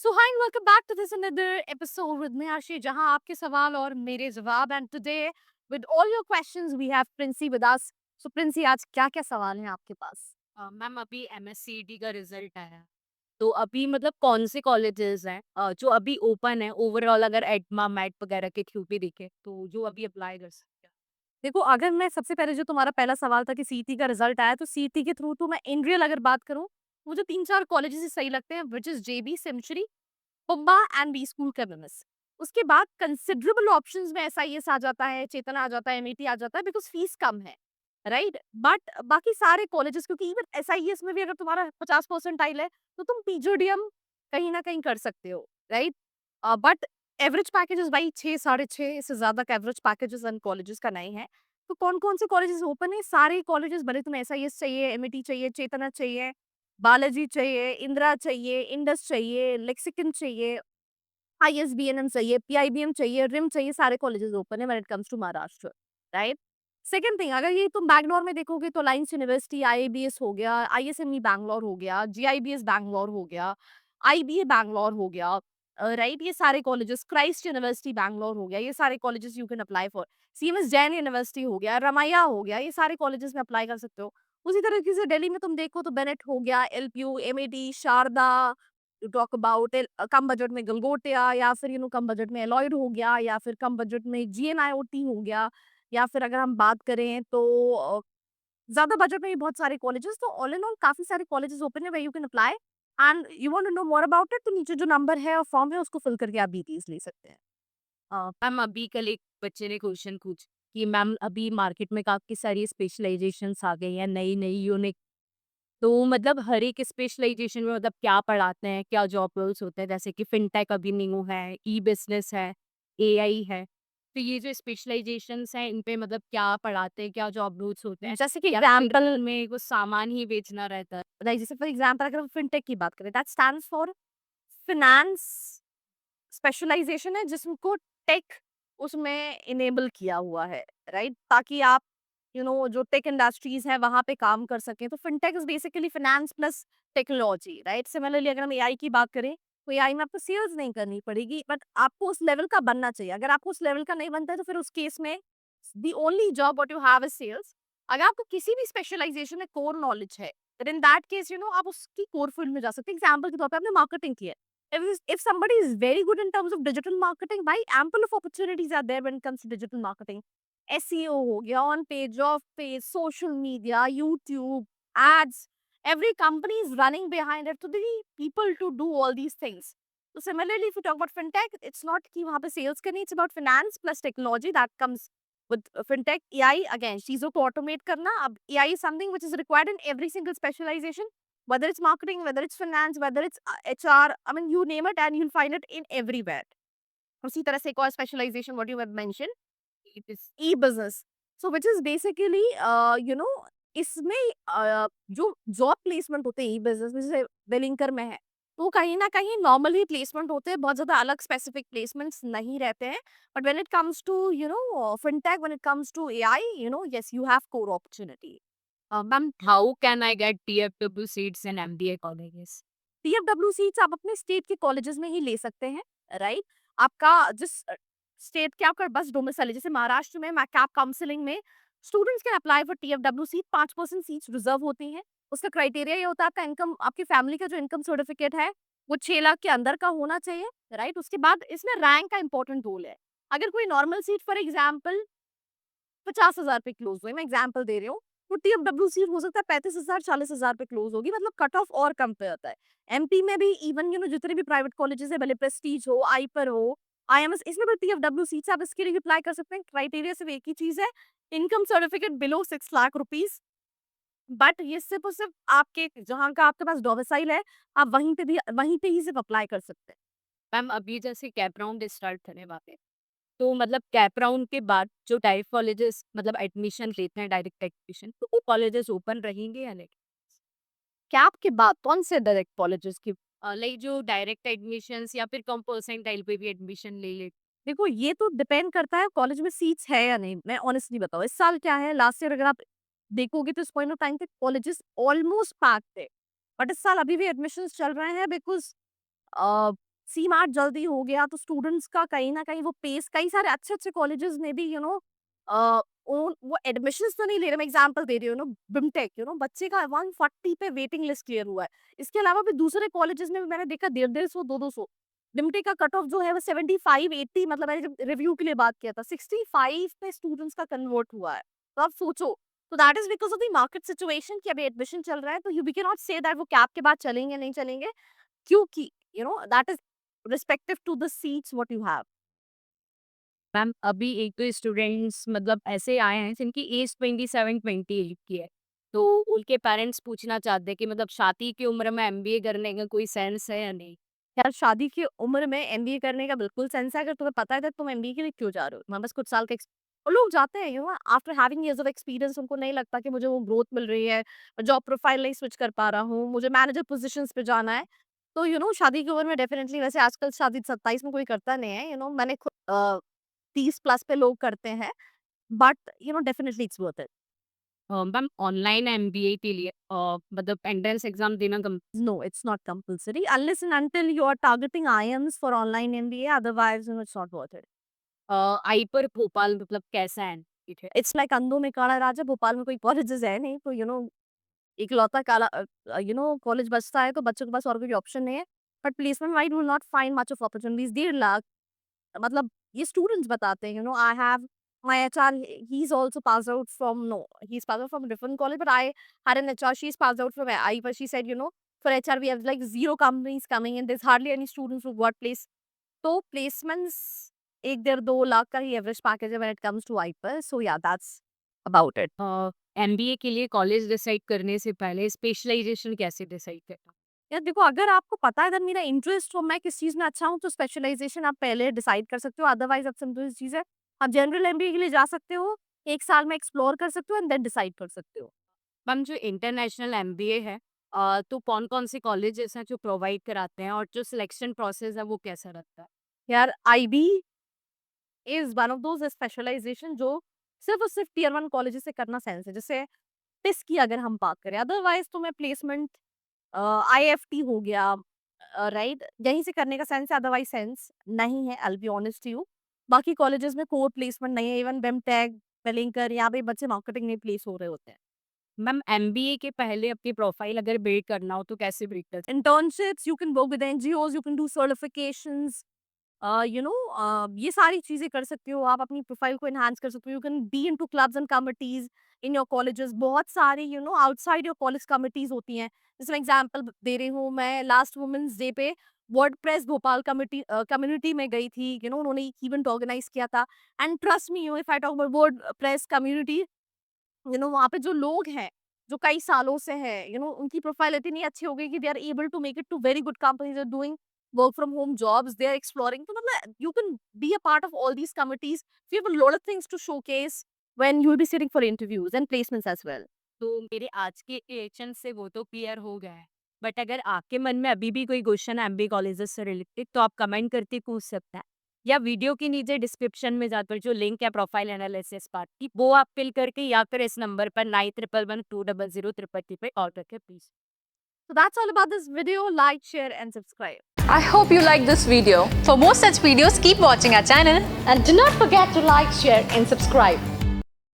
So hi and welcome back to this another episode with me Aashi जहां आपके सवाल और मेरे जवाब and today with all your questions we have Princy with us. So Princy, आज क्या क्या सवाल हैं आपके पास? मैम अभी एमएससीईटी का रिजल्ट आया। तो अभी मतलब कौन से कॉलेजेस हैं जो अभी ओपन है ओवरऑल, अगर एडमा मैट वगैरह के थ्रू भी देखे तो जो अभी अप्लाई कर सकते हैं। देखो, अगर मैं सबसे पहले जो तुम्हारा पहला सवाल था कि सीईटी का रिजल्ट आया, तो सीईटी के थ्रू तो मैं इन रियल अगर बात करूं, मुझे तीन चार कॉलेजेस ही सही लगते हैं, which is JB, century, PUMBA and B school chemist. उसके बाद कंसिडरेबल ऑप्शंस में एसआईएस आ जाता है, चेतना आ जाता है, एमईटी आ जाता है, बिकॉज फीस कम है, राइट। बट बाकी सारे कॉलेजेस, क्योंकि इवन एसआईएस में भी अगर तुम्हारा 50% है, तो तुम पीजीडीएम कहीं ना कहीं कर सकते हो, राइट। बट एवरेज पैकेजेस भाई 6 साढ़े 6, इससे ज्यादा का एवरेज पैकेजेस एंड कॉलेजेस का नहीं है। तो कौन कौन से कॉलेजेस ओपन है? सारे कॉलेजेस, भले तुम्हें एसआईएस चाहिए, एमईटी चाहिए, चेतना चाहिए, बालाजी चाहिए, इंदिरा चाहिए, इंडस चाहिए, लेक्सिकन चाहिए, आईएसबीएनएम चाहिए, पीआईबीएम चाहिए, रिम चाहिए, सारे कॉलेजेस ओपन है when it comes to Maharashtra, right. Second thing, अगर ये तुम बैंगलोर में देखोगे तो लाइन्स यूनिवर्सिटी, आईआईबीएस हो गया, आईएसएमई बैंगलोर हो गया, जीआईबीएस बैंगलोर हो गया, आईबीए बैंगलोर हो गया, राइट। ये सारे कॉलेजेस, क्राइस्ट यूनिवर्सिटी बैंगलोर हो गया, ये सारे colleges you can apply for. CMS Jain university हो गया, रमैया हो गया, ये सारे कॉलेजेस में अप्लाई कर सकते हो। उसी तरीके से दिल्ली में तुम देखो तो बेनेट हो गया, LPU, MAT, Sharda, to talk about कम बजट में गलगोटिया, या फिर कम बजट में एलॉयड हो गया, या फिर कम बजट में जीएनआईओटी हो गया, या फिर अगर हम बात करें तो ज्यादा बजट में भी बहुत सारे कॉलेजेस। तो ऑल इन ऑल काफी सारे कॉलेजेस ओपन है where you can apply. And you want to know more about it, तो नीचे जो नंबर है और फॉर्म है उसको फिल करके आप डिटेल्स ले सकते हैं। मैम अभी कल एक बच्चे ने क्वेश्चन पूछ कि मैम अभी मार्केट में काफी सारी स्पेशलाइजेशंस आ गई हैं, नई नई यूनिक। तो मतलब हर एक स्पेशलाइजेशन में मतलब क्या पढ़ाते हैं, क्या जॉब रोल्स होते हैं, जैसे कि फिनटेक अभी न्यू है, ई बिजनेस है, एआई है। तो ये जो स्पेशलाइजेशंस हैं इन पे मतलब क्या पढ़ाते हैं, क्या जॉब रोल्स होते हैं, जैसे कि या फिर एग्जाम्पल, में कुछ सामान ही बेचना रहता है। जैसे फॉर एग्जाम्पल अगर हम फिनटेक की बात करें, that stands for finance specialisation है, जिसको टेक उसमें इनेबल किया हुआ है, राइट, ताकि आप जो टेक इंडस्ट्रीज है वहां पे काम कर सकें। तो fintech is basically finance plus technology, right. Similarly अगर हम एआई की बात करें, तो एआई में आपको सेल्स नहीं करनी पड़ेगी, बट आपको उस लेवल का बनना चाहिए। अगर आपको उस लेवल का नहीं बनता है, तो फिर उस केस में the only job what you have is sales. अगर आपको किसी भी स्पेशलाइजेशन में कोर नॉलेज है, इन दैट केस आप उसकी कोर फील्ड में जा सकते हैं। एग्जाम्पल के तौर पे आपने मार्केटिंग किया है, if somebody is very good in terms of digital marketing, why ample of opportunities are there when it comes to digital marketing. SEO हो गया, on page, off page, social media, YouTube, ads. Every company is running behind it to the people to do all these things. So similarly, if you talk about fintech, it's not कि वहाँ पे sales करनी, it's about finance plus technology that comes with fintech. AI again, चीजों को automate करना. अब AI is something which is required in every single specialization, whether it's marketing, whether it's finance, whether it's HR, I mean, you name it and you'll find it in everywhere. उसी तरह से एक और specialization what you have mentioned, it is e-business. So which is basically इसमें जो job placement होते हैं ई-बिजनेस में, जैसे वेलिंकर में है, तो कहीं ना कहीं नॉर्मल ही प्लेसमेंट होते हैं, बहुत ज्यादा अलग स्पेसिफिक प्लेसमेंट्स नहीं रहते हैं। But when it comes to fintech, when it comes to AI, yes, you have core opportunity. Ma'am how can I get TFW seats in MBA colleges? TFW seats आप अपने स्टेट के colleges में ही ले सकते हैं, राइट। आपका जिस state के आपका बस डोमिसाइल है, जैसे महाराष्ट्र में मैकैप काउंसलिंग में students can apply for TFW seat, 5% seats reserve होती हैं। उसका क्राइटेरिया ये होता है, आपका इनकम, आपकी फैमिली का जो इनकम सर्टिफिकेट है वो 6 लाख के अंदर का होना चाहिए, राइट। उसके बाद इसमें रैंक का इंपॉर्टेंट रोल है। अगर कोई नॉर्मल सीट फॉर एग्जाम्पल 50,000 पे क्लोज हुई, मैं एग्जांपल दे रही हूँ, तो टीएफडब्ल्यू सीट हो सकता है 35,000 40,000 पे क्लोज होगी, मतलब कट ऑफ और कम पे आता है। एमपी में भी इवन जितने भी प्राइवेट कॉलेजेस है, भले प्रेस्टीज हो, आईपर हो, आईएमएस, इसमें भी टीएफडब्ल्यू सीट्स आप इसके लिए अप्लाई कर सकते हैं। क्राइटेरिया सिर्फ एक ही चीज है, income certificate below 6 lakh rupees. But ये सिर्फ और सिर्फ आपके जहाँ का आपके पास डोमिसाइल है, आप वहीं पे ही सिर्फ अप्लाई कर सकते हैं। मैम अभी जैसे कैप राउंड स्टार्ट होने वाले हैं, तो मतलब कैप राउंड के बाद जो डायरेक्ट कॉलेजेस मतलब एडमिशन लेते हैं, डायरेक्ट एडमिशन, तो वो कॉलेजेस ओपन रहेंगे या नहीं? कैप के बाद कौन से डायरेक्ट कॉलेजेस की? लाइक जो डायरेक्ट एडमिशंस या फिर कम परसेंटाइल पे भी एडमिशन ले ले। देखो, ये तो डिपेंड करता है कॉलेज में सीट्स है या नहीं। मैं ऑनेस्टली बताऊँ, इस साल क्या है, लास्ट ईयर अगर आप देखोगे तो इस पॉइंट ऑफ टाइम पे कॉलेजेस ऑलमोस्ट पैक्ड थे। बट इस साल अभी भी एडमिशंस चल रहे हैं, बिकॉज़ सीमार्ट जल्दी हो गया तो स्टूडेंट्स का कहीं न कहीं वो पेस कई सारे अच्छे-अच्छे कॉलेजेस में भी वो एडमिशन्स तो नहीं ले रहे, मैं एग्ज़ाम्पल दे रही हूँ बिमटेक बच्चे का 140 पे वेटिंग लिस्ट क्लियर हुआ है। इसके अलावा भी दूसरे कॉलेजेस में भी मैंने देखा 150-150 200-200 बिमटेक का कट ऑफ जो है वो 75-80 मतलब मैंने जब रिव्यू के लिए बात किया था 65 पे स्टूडेंट्स का कन्वर्ट हुआ है। तो आप सोचो, तो that is because of the market situation कि अभी एडमिशन चल रहा है तो we can not say that वो कैप के बाद चलेंगे, नहीं चलेंगे क्योंकि that is respective to the seats what you have. Ma'am अभी एक तो स्टूडेंट्स मतलब ऐसे आए हैं जिनकी एज 27-28 की है, तो उनके पेरेंट्स पूछना चाहते हैं कि मतलब शादी की उम्र में एमबीए करने का कोई सेंस है या नहीं? यार शादी की उम्र में एमबीए करने का बिल्कुल सेंस है, अगर तुम्हें पता है तो तुम एमबीए के लिए क्यों जा रहे हो? तुम्हारे बस कुछ साल का और लोग जाते हैं after having years of experience उनको नहीं लगता कि मुझे वो ग्रोथ मिल रही है, जॉब प्रोफाइल नहीं स्विच कर पा रहा हूँ, मुझे मैनेजर पोजीशंस पे जाना है। तो शादी की उम्र में डेफिनिटली वैसे आजकल शादी 27 में कोई करता नहीं है, मैंने खुद 30 प्लस पे लोग करते हैं, but definitely it's worth it. Ma'am online MBA के लिए मतलब एंट्रेंस एग्जाम देना कम No, it's not compulsory unless and until you are targeting IIMs for online MBA. Otherwise, it's not worth it. आई पर भोपाल मतलब कैसा है? ठीक है। It's like अंधों में काला राजा, भोपाल में कोई कॉलेजेस है नहीं, तो इकलौता काला कॉलेज बचता है तो बच्चों के पास और कोई ऑप्शन नहीं है। But placement wise will not find much of opportunities 1.5 lakh मतलब ये स्टूडेंट्स बताते हैं I have my HR he is also pass out from no he is pass out from different college but I had an HR she is pass out from I but she said for HR we have like zero companies coming in there's hardly any students who got placed तो placements 1.5-2 lakh का ही average package है when it comes to आई पर सो या that's about it. MBA के लिए college decide करने से पहले स्पेशलाइजेशन कैसे डिसाइड करना? यार देखो अगर आपको पता है अगर मेरा इंटरेस्ट हो मैं किस चीज़ में अच्छा हूँ तो स्पेशलाइजेशन आप पहले डिसाइड कर सकते हो अदरवाइज अब सिंपल सी चीज़ है आप जनरल एमबीए के लिए जा सकते हो 1 साल में एक्सप्लोर कर सकते हो एंड देन डिसाइड कर सकते हो। मैम जो इंटरनेशनल एमबीए है तो कौन-कौन से कॉलेजेस हैं जो प्रोवाइड कराते हैं और जो सिलेक्शन प्रोसेस है वो कैसा रहता है? यार IB is one of those specialisation जो सिर्फ और सिर्फ टियर 1 कॉलेजेस से करना सेंस है जैसे टिस की अगर हम बात करें अदरवाइज तो मैं प्लेसमेंट आईएफटी हो गया राइट यहीं से करने का सेंस है अदरवाइज सेंस नहीं है आई बी ऑनेस्ट यू बाकी कॉलेजेस में कोर प्लेसमेंट नहीं है इवन बेमटेक बेलिंकर यहाँ पे बच्चे मार्केटिंग में प्लेस हो रहे होते हैं। मैम एमबीए के पहले अपनी प्रोफाइल अगर बिल्ड करना हो तो कैसे बिल्ड कर internships you can work with NGOs you can do certifications ये सारी चीज़ें कर सकते हो आप अपनी प्रोफाइल को एनहांस कर सकते हो you can be into clubs and committees in your colleges बहुत सारी आउटसाइड योर कॉलेज कमिटीज होती हैं जैसे मैं एग्जांपल दे रही हूँ मैं लास्ट वुमेन्स डे पे वर्डप्रेस भोपाल कम्युनिटी में गई थी उन्होंने एक इवेंट ऑर्गेनाइज किया था and trust me if I talk about WordPress community वहाँ पे जो लोग हैं जो कई सालों से हैं उनकी प्रोफाइल इतनी अच्छी हो गई कि they are able to make it to very good companies are doing work from home jobs they are exploring तो मतलब you can be a part of all these committees we have a lot of things to showcase when you will be sitting for interviews and placements as well। तो मेरे आज के reaction से वो तो clear हो गया है। बट अगर आपके मन में अभी भी कोई क्वेश्चन है एमबीए कॉलेजेस से रिलेटेड तो आप कमेंट करके पूछ सकते हैं या वीडियो के नीचे डिस्क्रिप्शन में जाकर जो लिंक है प्रोफाइल एनालिसिस पार्ट की वो आप फिल करके या फिर इस नंबर पर 9111200333 पे कॉल करके please. so that's all about this video like share and subscribe I hope you like this video. For more such videos, keep watching our channel. and do not forget to like share and subscribe।